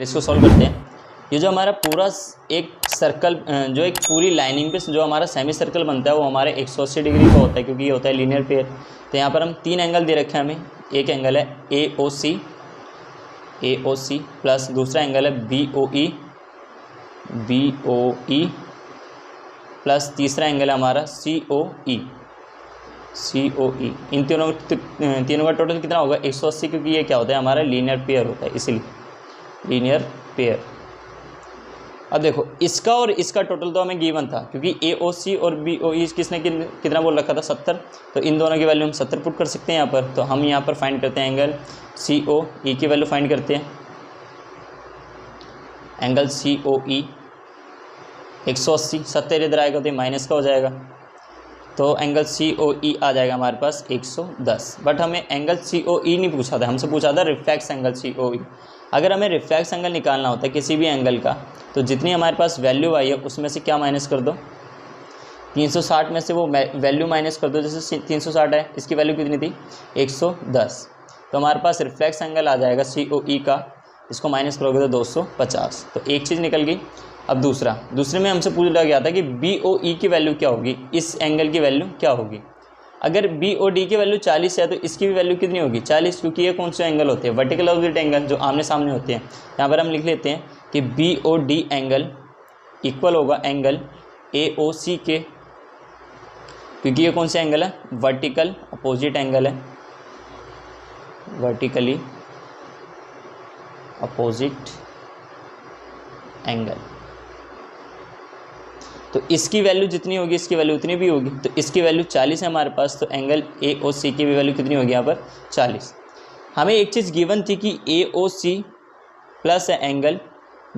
इसको सॉल्व करते हैं। ये जो हमारा पूरा एक सर्कल जो एक पूरी लाइनिंग पे जो हमारा सेमी सर्कल बनता है वो हमारे 180 डिग्री का होता है, क्योंकि ये होता है लीनियर पेयर। तो यहाँ पर हम तीन एंगल दे रखे हैं हमें। एक एंगल है AOC प्लस दूसरा एंगल है BOE प्लस तीसरा एंगल है हमारा COE। इन तीनों का टोटल कितना होगा 180, क्योंकि ये क्या होता है हमारा लीनियर पेयर होता है, इसीलिए लीनियर पेयर। अब देखो इसका और इसका टोटल तो हमें गिवन था, क्योंकि AOC और BOE किसने कितना बोल रखा था 70। तो इन दोनों की वैल्यू हम 70 पुट कर सकते हैं यहाँ पर। तो हम यहाँ पर फाइंड करते हैं एंगल COE की वैल्यू फाइंड करते हैं। एंगल COE 180, 70 इधर आएगा तो ये माइनस का हो जाएगा, तो एंगल COE आ जाएगा हमारे पास 110। बट हमें एंगल COE नहीं पूछा था, हमसे पूछा था रिफ्लेक्स एंगल COE। अगर हमें रिफ्लेक्स एंगल निकालना होता है किसी भी एंगल का, तो जितनी हमारे पास वैल्यू आई है उसमें से क्या माइनस कर दो, 360 में से वो वैल्यू माइनस कर दो। जैसे 360 है, इसकी वैल्यू कितनी थी 110, तो हमारे पास रिफ्लेक्स एंगल आ जाएगा COE का, इसको माइनस करोगे तो 250। तो एक चीज़ निकल गई। अब दूसरे में हमसे पूछा गया था कि BOE की वैल्यू क्या होगी, इस एंगल की वैल्यू क्या होगी। अगर BOD की वैल्यू 40 है तो इसकी भी वैल्यू कितनी होगी 40, क्योंकि ये कौन से एंगल होते हैं वर्टिकल ऑपोजिट एंगल, जो आमने सामने होते हैं। यहाँ पर हम लिख लेते हैं कि BOD एंगल इक्वल होगा एंगल AOC के, क्योंकि ये कौन सा एंगल है वर्टिकल अपोजिट एंगल है, वर्टिकली अपोजिट एंगल। तो इसकी वैल्यू जितनी होगी इसकी वैल्यू उतनी भी होगी। तो इसकी वैल्यू 40 है हमारे पास, तो एंगल AOC की भी वैल्यू कितनी होगी यहाँ पर 40। हमें एक चीज़ गिवन थी कि AOC प्लस है एंगल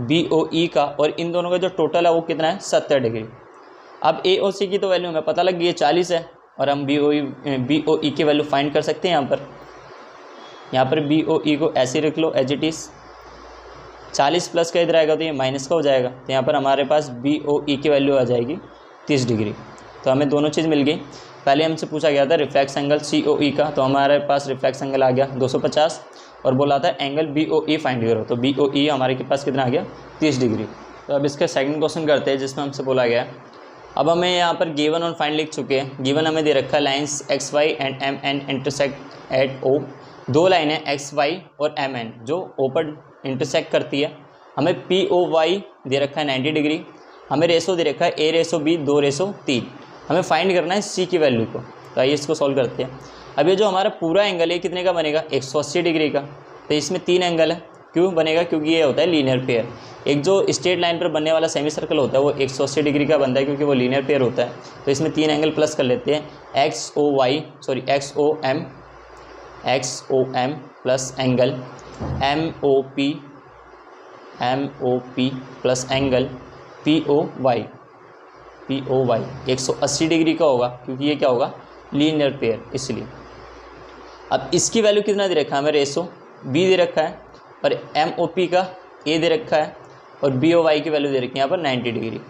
BOE का, और इन दोनों का जो टोटल है वो कितना है 70 डिग्री। अब AOC की तो वैल्यू हमें पता लग गई है 40 है, और हम BOE की वैल्यू फाइंड कर सकते हैं। यहाँ पर BOE को ऐसे रख लो एज इट इज़, 40 प्लस का इधर आएगा तो ये माइनस का हो जाएगा। तो यहाँ पर हमारे पास BOE की वैल्यू आ जाएगी 30 डिग्री। तो हमें दोनों चीज़ मिल गई। पहले हमसे पूछा गया था रिफ्लेक्स एंगल COE का, तो हमारे पास रिफ्लेक्स एंगल आ गया 250, और बोला था एंगल BOE फाइंड करो, तो BOE हमारे के पास कितना आ गया 30 डिग्री। तो अब इसका सेकंड क्वेश्चन करते हैं, जिसमें हमसे बोला गया। अब हमें यहाँ पर गिवन और फाइंड लिख चुके हैं। गिवन हमें दे रखा है lines XY and MN intersect at O। दो लाइनें XY और MN जो O पर इंटरसेक्ट करती है। हमें POY दे रखा है 90 डिग्री। हमें रेशो दे रखा है A/B 2/3। हमें फाइंड करना है C की वैल्यू को। तो आइए इसको सॉल्व करते हैं। अब ये जो हमारा पूरा एंगल है कितने का बनेगा 180 डिग्री का। तो इसमें तीन एंगल है, क्यों बनेगा क्योंकि ये होता है लीनियर पेयर। एक जो स्ट्रेट लाइन पर बनने वाला सेमी सर्कल होता है वो 180 डिग्री का बनता है, क्योंकि वो लीनियर पेयर होता है। तो इसमें तीन एंगल प्लस कर लेते हैं XOM plus angle MOP plus angle POY 180 degree का होगा, क्योंकि ये क्या होगा लीनियर पेयर, इसलिए। अब इसकी वैल्यू कितना दे रखा है हमें रेशो B दे रखा है, और MOP का A दे रखा है, और BOY की वैल्यू दे रखी है यहाँ पर 90 डिग्री।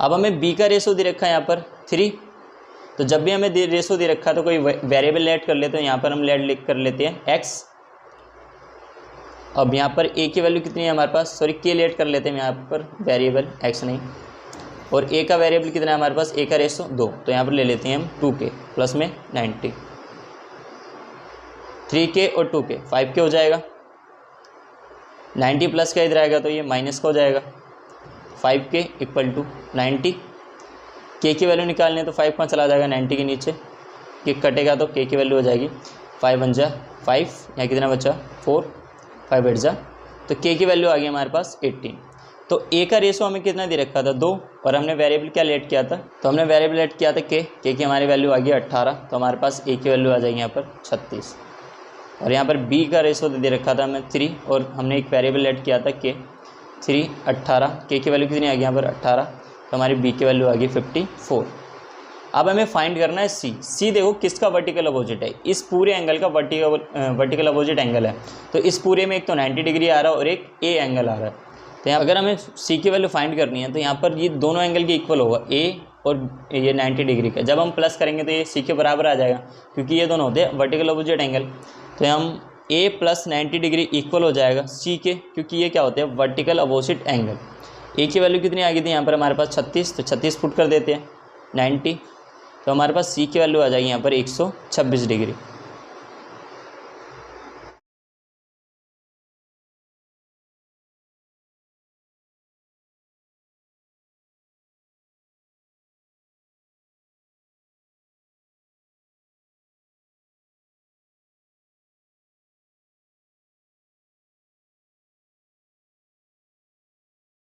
अब हमें B का रेशो दे रखा है यहाँ पर 3। तो जब भी हमें रेशो दे रखा है तो कोई वेरिएबल ऐड कर लेते हैं। यहाँ पर हम लेट कर लेते हैं X। अब यहाँ पर A की वैल्यू कितनी है हमारे पास, सॉरी K लेट कर लेते हैं यहाँ पर वेरिएबल X नहीं, और A का वेरिएबल कितना है हमारे पास, A का रेशो 2। तो यहाँ पर ले लेते हैं हम 2K प्लस में 90, 3K और 2K 5K हो जाएगा। 90 प्लस का इधर आएगा तो ये माइनस का हो जाएगा। 5K equal to 90। K की वैल्यू निकालने तो 5 चला जाएगा 90 के नीचे, K कटेगा तो K की वैल्यू हो जाएगी 5 1 जा 5, यहाँ कितना बचा 4, 5 8 जा, तो K की वैल्यू आ गई हमारे पास 18। तो A का रेशो हमें कितना दे रखा था 2, और हमने वेरिएबल क्या लेट किया था, तो हमने वेरिएबल लेट किया था K की हमारी वैल्यू आ गई 18। तो हमारे पास A की वैल्यू आ जाएगी यहाँ पर 36, और यहाँ पर B का रेशो दे रखा था हमें 3, और हमने एक वेरिएबल ऐड किया था K 3 18। K की वैल्यू कितनी आ गई यहाँ पर 18, तो हमारी B की वैल्यू आ गई 54। अब हमें फाइंड करना है C देखो किसका वर्टिकल अपोजिट है, इस पूरे एंगल का वर्टिकल अपोजिट एंगल है। तो इस पूरे में एक तो 90 डिग्री आ रहा है और एक A एंगल आ रहा है। तो यहाँ अगर हमें C की वैल्यू फाइंड करनी है तो यहाँ पर ये दोनों एंगल के इक्वल होगा, A और ये 90 डिग्री का। जब हम प्लस करेंगे तो ये C के बराबर आ जाएगा, क्योंकि ये दोनों होते हैं वर्टिकल अपोजिट एंगल। तो हम ए प्लस 90 डिग्री इक्वल हो जाएगा सी के, क्योंकि ये क्या होते हैं वर्टिकल अपोजिट एंगल। ए की वैल्यू कितनी आ गई थी यहाँ पर हमारे पास 36, तो 36 पुट कर देते हैं 90, तो हमारे पास सी की वैल्यू आ जाएगी यहाँ पर 126 डिग्री।